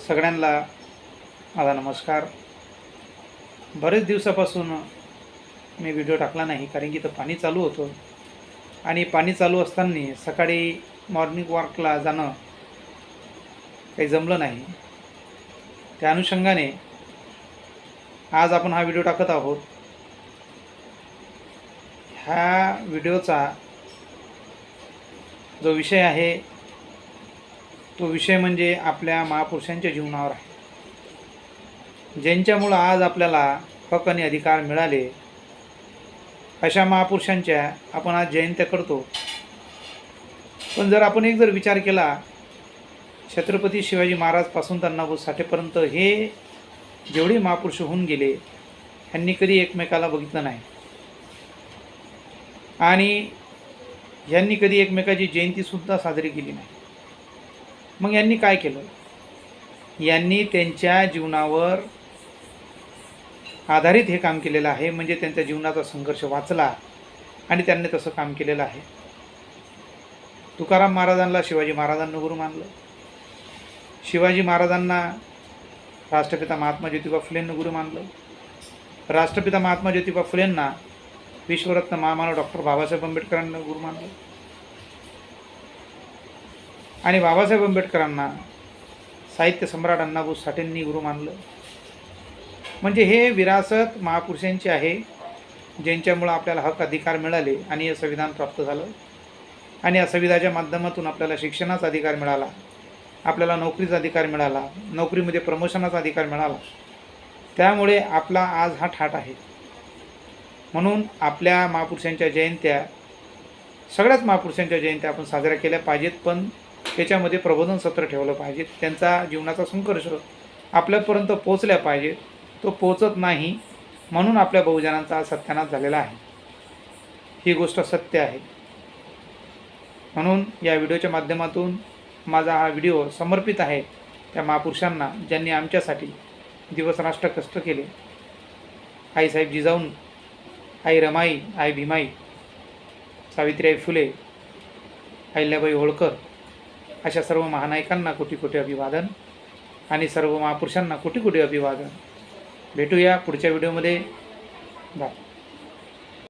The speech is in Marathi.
सगळ्यांना माझा नमस्कार. बरेच दिवसापासून मी व्हिडिओ टाकला नाही, कारण की इथं पाणी चालू होतं आणि पाणी चालू असताना सकाळी मॉर्निंग वॉकला जाणं काही जमलं नाही. त्या अनुषंगाने आज आपण हा व्हिडिओ टाकत आहोत. ह्या व्हिडिओचा जो विषय आहे तो विषय म्हणजे आपल्या महापुरुषांच्या जीवनावर आहे, ज्यांच्यामुळं आज आपल्याला हक्क आणि अधिकार मिळाले. अशा महापुरुषांच्या आपण आज जयंत्या करतो. पण जर आपण एक विचार केला, छत्रपती शिवाजी महाराजपासून तर अण्णाभाऊ साठेपर्यंत हे जेवढे महापुरुष होऊन गेले, ह्यांनी कधी एकमेकाला बघितलं नाही आणि यांनी कधी एकमेकाची जयंतीसुद्धा साजरी केली नाही. मग यांनी काय केलं? यांनी त्यांच्या जीवनावर आधारित हे काम केलेलं आहे, म्हणजे त्यांच्या जीवनाचा संघर्ष वाचला आणि त्यांनी तसं काम केलेलं आहे. तुकाराम महाराजांना शिवाजी महाराजांना गुरु मानलं, शिवाजी महाराजांना राष्ट्रपिता महात्मा ज्योतिबा फुलेंना गुरु मानलं, राष्ट्रपिता महात्मा ज्योतिबा फुलेंना विश्वरत्न महामानव डॉक्टर बाबासाहेब आंबेडकरांना गुरु मानलं आणि बाबासाहेब आंबेडकरांना साहित्य सम्राट अण्णाभाऊ साठेंनी गुरु मानलं. म्हणजे हे विरासत महापुरुषांची आहे, ज्यांच्यामुळं आपल्याला हक्क अधिकार मिळाले आणि हे संविधान प्राप्त झालं. आणि या संविधानाच्या माध्यमातून आपल्याला शिक्षणाचा अधिकार मिळाला, आपल्याला नोकरीचा अधिकार मिळाला, नोकरीमध्ये प्रमोशनाचा अधिकार मिळाला. त्यामुळे आपला आज हा ठाट आहे. म्हणून आपल्या महापुरुषांच्या जयंत्या, सगळ्याच महापुरुषांच्या जयंत्या आपण साजऱ्या केल्या पाहिजेत, पण त्याच्यामध्ये प्रबोधन सत्र ठेवलं पाहिजे. त्यांचा जीवनाचा संघर्ष आपल्यापर्यंत पोचल्या पाहिजे. तो पोचत नाही, म्हणून आपल्या बहुजनांचा आज सत्यानाश झालेला आहे. ही गोष्ट सत्य आहे. म्हणून या व्हिडिओच्या माध्यमातून माझा हा व्हिडिओ समर्पित आहे त्या महापुरुषांना, ज्यांनी आमच्यासाठी दिवसरात्र कष्ट केले. आईसाहेब जिजाऊ, आई रमाई, आई भीमाई, सावित्रीबाई फुले, अहिल्याबाई होळकर, अशा सर्व महानायकांना कोटी कोटी अभिवादन आणि सर्व महापुरुषांना कोटी कोटी अभिवादन. भेटूया पुढच्या व्हिडिओमध्ये. बाय.